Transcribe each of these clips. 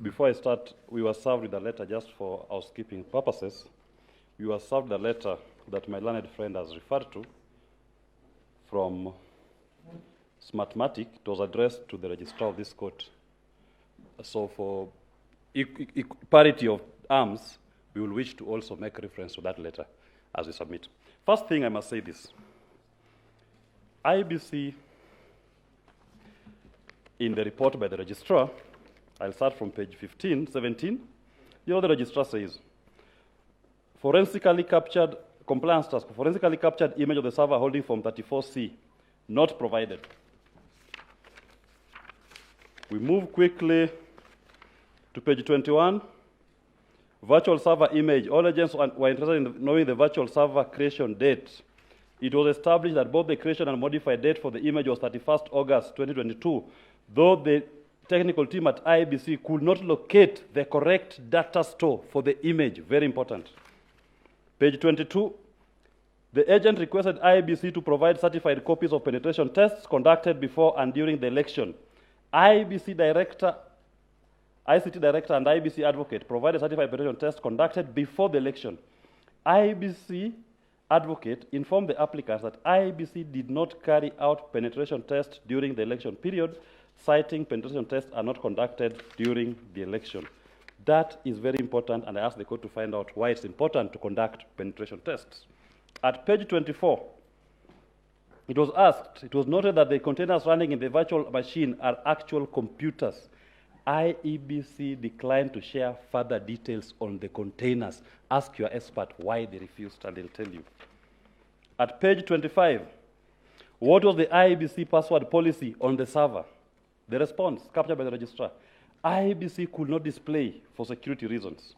Before I start, we were served with a letter just for housekeeping purposes. We were served a letter that my learned friend has referred to from Smartmatic. It was addressed to the registrar of this court. So for parity of arms, we will wish to also make reference to that letter as we submit. First thing I must say this. IBC, in the report by the registrar, I'll start from page 17. You know the registrar says, forensically captured, compliance task, forensically captured image of the server holding form 34C, not provided. We move quickly to page 21. Virtual server image. All agents were interested in knowing the virtual server creation date. It was established that both the creation and modified date for the image was 31st August 2022, though the technical team at IBC could not locate the correct data store for the image. Very important. Page 22. The agent requested IBC to provide certified copies of penetration tests conducted before and during the election. ICT director and IBC advocate provided certified penetration tests conducted before the election. IBC advocate informed the applicants that IBC did not carry out penetration tests during the election period, citing penetration tests are not conducted during the election. That is very important, and I asked the court to find out why it's important to conduct penetration tests. At page 24, it was noted that the containers running in the virtual machine are actual computers. IEBC declined to share further details on the containers. Ask your expert why they refused, and they'll tell you. At page 25, what was the IEBC password policy on the server? The response, captured by the registrar. IEBC could not display for security reasons.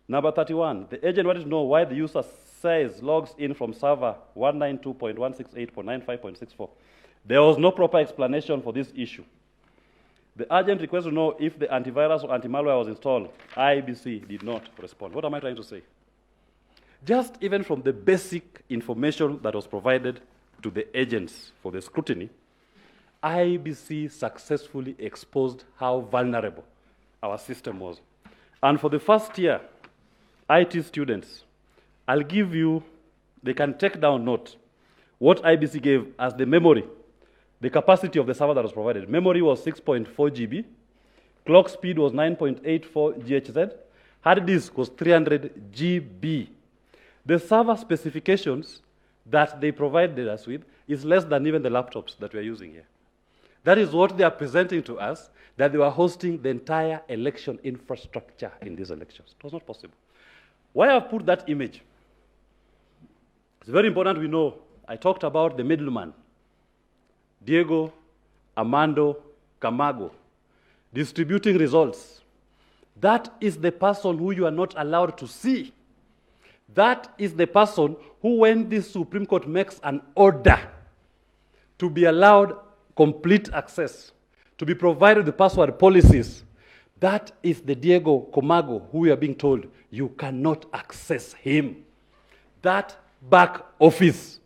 Number 31, the agent wanted to know why the user says logs in from server 192.168.95.64. There was no proper explanation for this issue. The agent requested to know if the antivirus or anti-malware was installed. IBC did not respond. What am I trying to say? Just even from the basic information that was provided to the agents for the scrutiny, IBC successfully exposed how vulnerable our system was. And for the first year, IT students, I'll give you, they can take down note, what IBC gave as the memory. The capacity of the server that was provided. Memory was 6.4 GB. Clock speed was 9.84 GHz. Hard disk was 300 GB. The server specifications that they provided us with is less than even the laptops that we're using here. That is what they are presenting to us, that they were hosting the entire election infrastructure in these elections. It was not possible. Why I've put that image? It's very important we know. I talked about the middleman. Diego Armando Camargo, distributing results. That is the person who you are not allowed to see. That is the person who, when the Supreme Court makes an order to be allowed complete access, to be provided the password policies, that is the Diego Camargo who we are being told you cannot access him. That back office,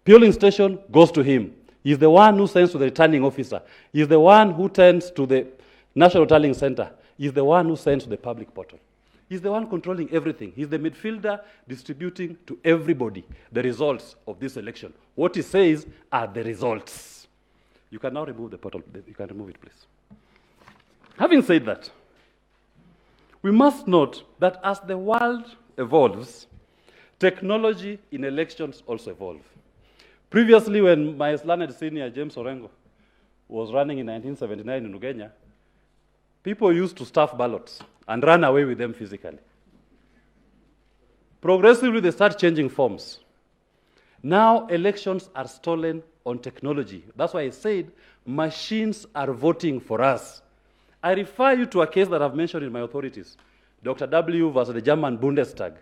polling station goes to him. He's the one who sends to the returning officer. He's the one who sends to the National Tallying Center. He's the one who sends to the public portal. He's the one controlling everything. He's the midfielder distributing to everybody the results of this election. What he says are the results. You can now remove the portal. You can remove it, please. Having said that, we must note that as the world evolves, technology in elections also evolves. Previously, when my learned senior, James Orengo, was running in 1979 in Ugenya, people used to stuff ballots and run away with them physically. Progressively, they start changing forms. Now, elections are stolen on technology. That's why I said machines are voting for us. I refer you to a case that I've mentioned in my authorities, Dr. W versus the German Bundestag,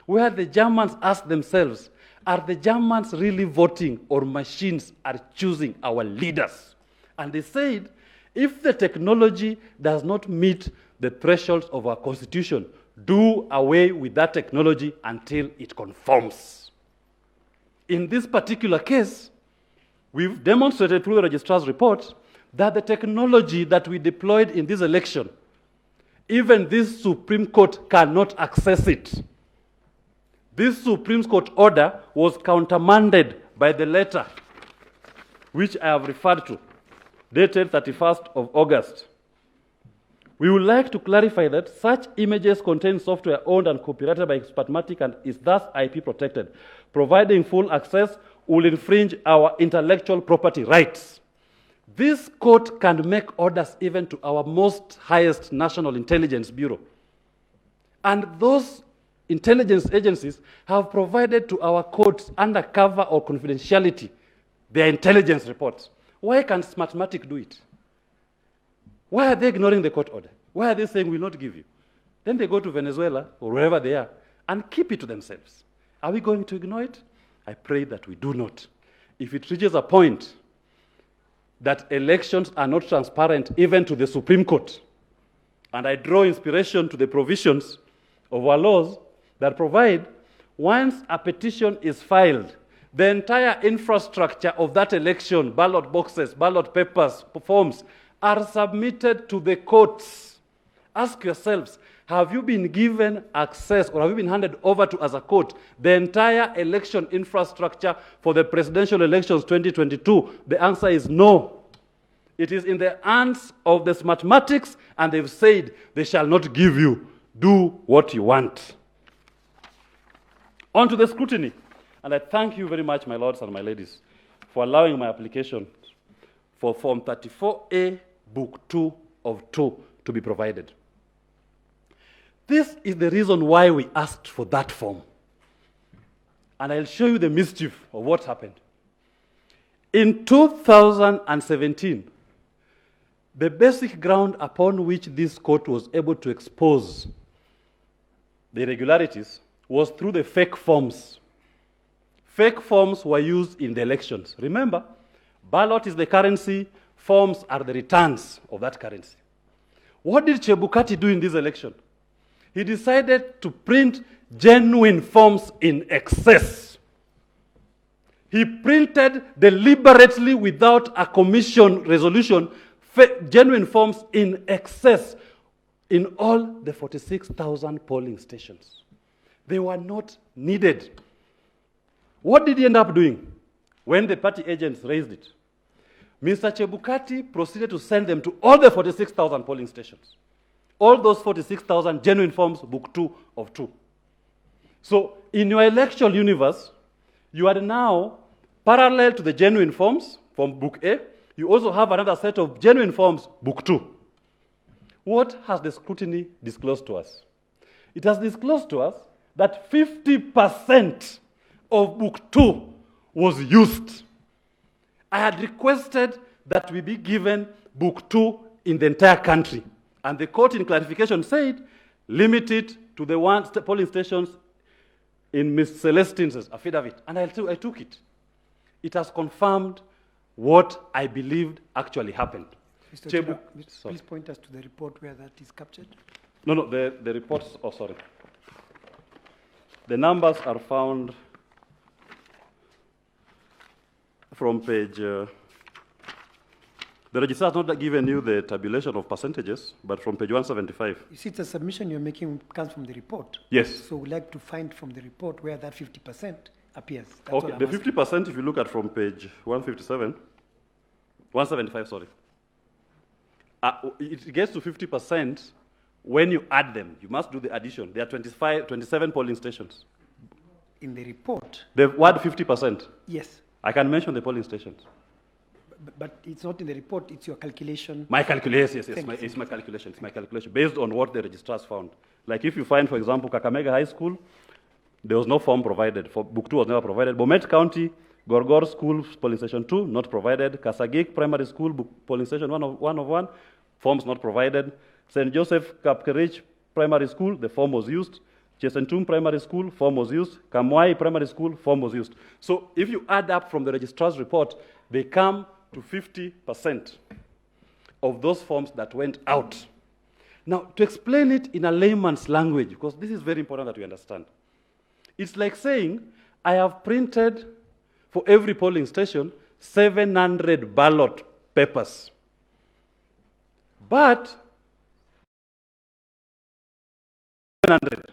where the Germans asked themselves, are the Germans really voting or machines are choosing our leaders? And they said, if the technology does not meet the thresholds of our constitution, do away with that technology until it conforms. In this particular case, We've demonstrated through the registrar's report that the technology that we deployed in this election, even this Supreme Court cannot access it. This Supreme Court order was countermanded by the letter which I have referred to, dated 31st of August. We would like to clarify that such images contain software owned and copyrighted by Smartmatic and is thus IP protected. Providing full access will infringe our intellectual property rights. This court can make orders even to our most highest national intelligence bureau. And those intelligence agencies have provided to our courts under cover or confidentiality their intelligence reports. Why can't Smartmatic do it? Why are they ignoring the court order? Why are they saying we'll not give you? Then they go to Venezuela or wherever they are and keep it to themselves. Are we going to ignore it? I pray that we do not. If it reaches a point that elections are not transparent even to the Supreme Court, and I draw inspiration to the provisions of our laws that provide once a petition is filed, the entire infrastructure of that election, ballot boxes, ballot papers, forms, are submitted to the courts. Ask yourselves, have you been given access or have you been handed over to as a court the entire election infrastructure for the presidential elections 2022? The answer is no. It is in the hands of the Smartmatics, and they've said they shall not give you. Do what you want. On to the scrutiny. And I thank you very much, my lords and my ladies, for allowing my application for Form 34A, Book 2 of 2 to be provided. This is the reason why we asked for that form. And I'll show you the mischief of what happened. In 2017, the basic ground upon which this court was able to expose the irregularities was through the fake forms. Fake forms were used in the elections. Remember, ballot is the currency, forms are the returns of that currency. What did Chebukati do in this election? He decided to print genuine forms in excess. He printed deliberately without a commission resolution genuine forms in excess in all the 46,000 polling stations. They were not needed. What did he end up doing when the party agents raised it? Mr. Chebukati proceeded to send them to all the 46,000 polling stations. All those 46,000 genuine forms, Book 2 of 2. So in your electoral universe, you are now parallel to the genuine forms from Book A. You also have another set of genuine forms, Book 2. What has the scrutiny disclosed to us? It has disclosed to us that 50% of Book 2 was used. I had requested that we be given Book 2 in the entire country. And the court in clarification said, limit it to the polling stations in Ms. Celestine's affidavit. And I took it. It has confirmed what I believed actually happened. Mr. Chair, please point us to the report where that is captured. No, the reports, sorry. The numbers are found from page, the registrar has not given you the tabulation of percentages, but from page 175. You see, the submission you're making comes from the report. Yes. So we'd like to find from the report where that 50% appears. That's okay, the 50%, if you look at from page 175, sorry. It gets to 50% when you add them. You must do the addition. There are 27 polling stations. In the report? The word 50%? Yes. I can mention the polling stations. But it's not in the report, it's your calculation. My calculation, yes, it's my calculation. It's my calculation based on what the registrars found. Like if you find, for example, Kakamega High School, there was no form provided. For Book 2 was never provided. Bomet County, Gorgor School, polling station 2, not provided. Kasagik Primary School, polling station 1 of 1, forms not provided. St. Joseph Kapkerich Primary School, the form was used. Chesentum Primary School, form was used. Kamwai Primary School, form was used. So if you add up from the registrar's report, they come to 50% of those forms that went out. Now, to explain it in a layman's language, because this is very important that we understand, it's like saying, I have printed for every polling station 700 ballot papers. But 700.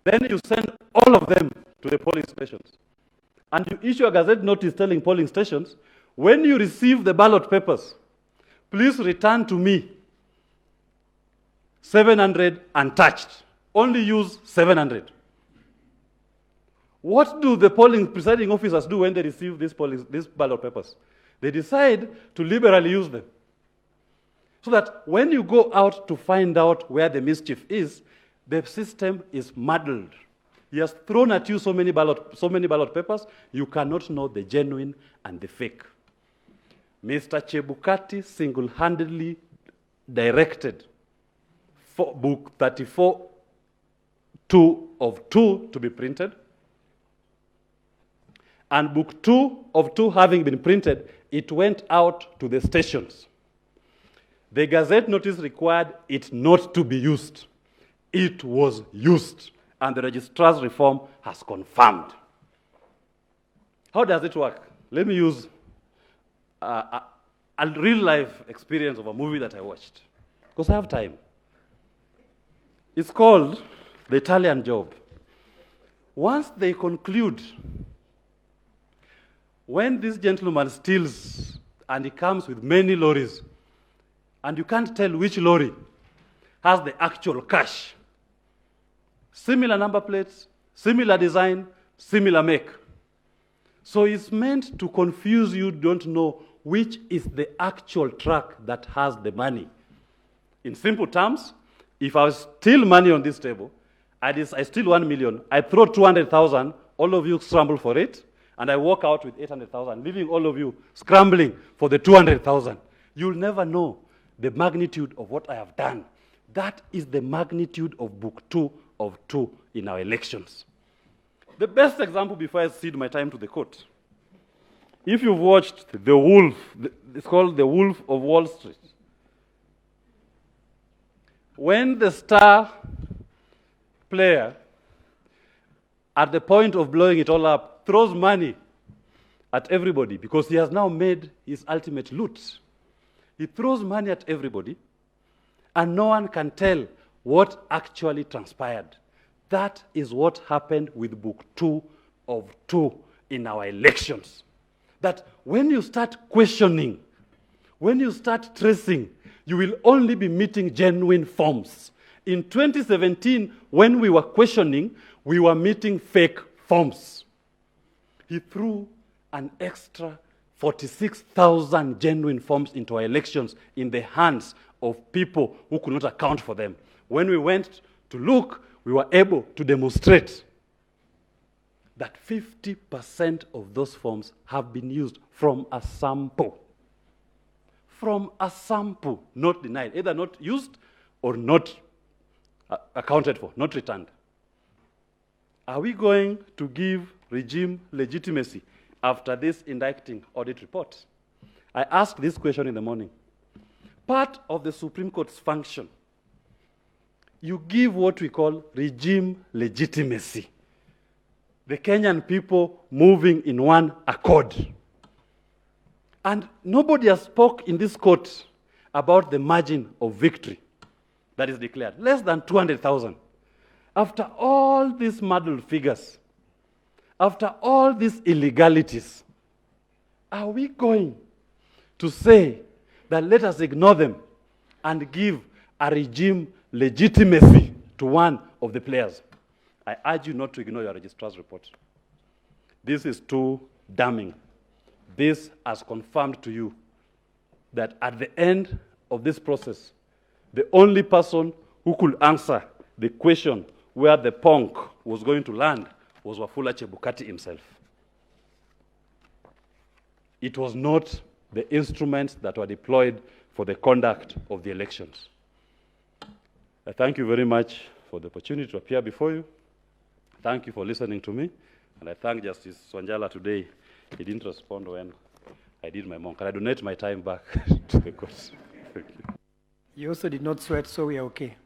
Then you send all of them to the polling stations. And you issue a gazette notice telling polling stations, when you receive the ballot papers, please return to me 700 untouched. Only use 700. What do the polling presiding officers do when they receive these ballot papers? They decide to liberally use them. So that when you go out to find out where the mischief is, the system is muddled. He has thrown at you so many ballot papers, you cannot know the genuine and the fake. Mr. Chebukati single-handedly directed book 34 of 2 to be printed. And book 2 of 2 having been printed, it went out to the stations. The gazette notice required it not to be used. It was used, and the registrar's reform has confirmed. How does it work? Let me use a real-life experience of a movie that I watched, because I have time. It's called The Italian Job. Once they conclude, when this gentleman steals and he comes with many lorries, and you can't tell which lorry has the actual cash, similar number plates, similar design, similar make. So it's meant to confuse you, don't know which is the actual truck that has the money. In simple terms, if I steal money on this table, I steal 1 million, I throw 200,000, all of you scramble for it, and I walk out with 800,000, leaving all of you scrambling for the 200,000. You'll never know the magnitude of what I have done. That is the magnitude of book 2 of 2 in our elections. The best example before I cede my time to the court. If you've watched The Wolf, it's called The Wolf of Wall Street. When the star player, at the point of blowing it all up, throws money at everybody because he has now made his ultimate loot. He throws money at everybody, and no one can tell what actually transpired. That is what happened with book 2 of 2 in our elections. That when you start questioning, when you start tracing, you will only be meeting genuine forms. In 2017, when we were questioning, we were meeting fake forms. He threw an extra 46,000 genuine forms into our elections in the hands of people who could not account for them. When we went to look, we were able to demonstrate that 50% of those forms have been used from a sample. From a sample, not denied, either not used or not accounted for, not returned. Are we going to give regime legitimacy after this indicting audit report? I asked this question in the morning. Part of the Supreme Court's function, you give what we call regime legitimacy. The Kenyan people moving in one accord. And nobody has spoke in this court about the margin of victory that is declared. Less than 200,000. After all these muddled figures, after all these illegalities, are we going to say that let us ignore them and give a regime legitimacy to one of the players? I urge you not to ignore your registrar's report. This is too damning. This has confirmed to you that at the end of this process, the only person who could answer the question where the ponk was going to land was Wafula Chebukati himself. It was not the instruments that were deployed for the conduct of the elections. I thank you very much for the opportunity to appear before you. Thank you for listening to me. And I thank Justice Swanjala today. He didn't respond when I did my monk. And I donate my time back to the court. Thank you. You also did not sweat, so we are okay.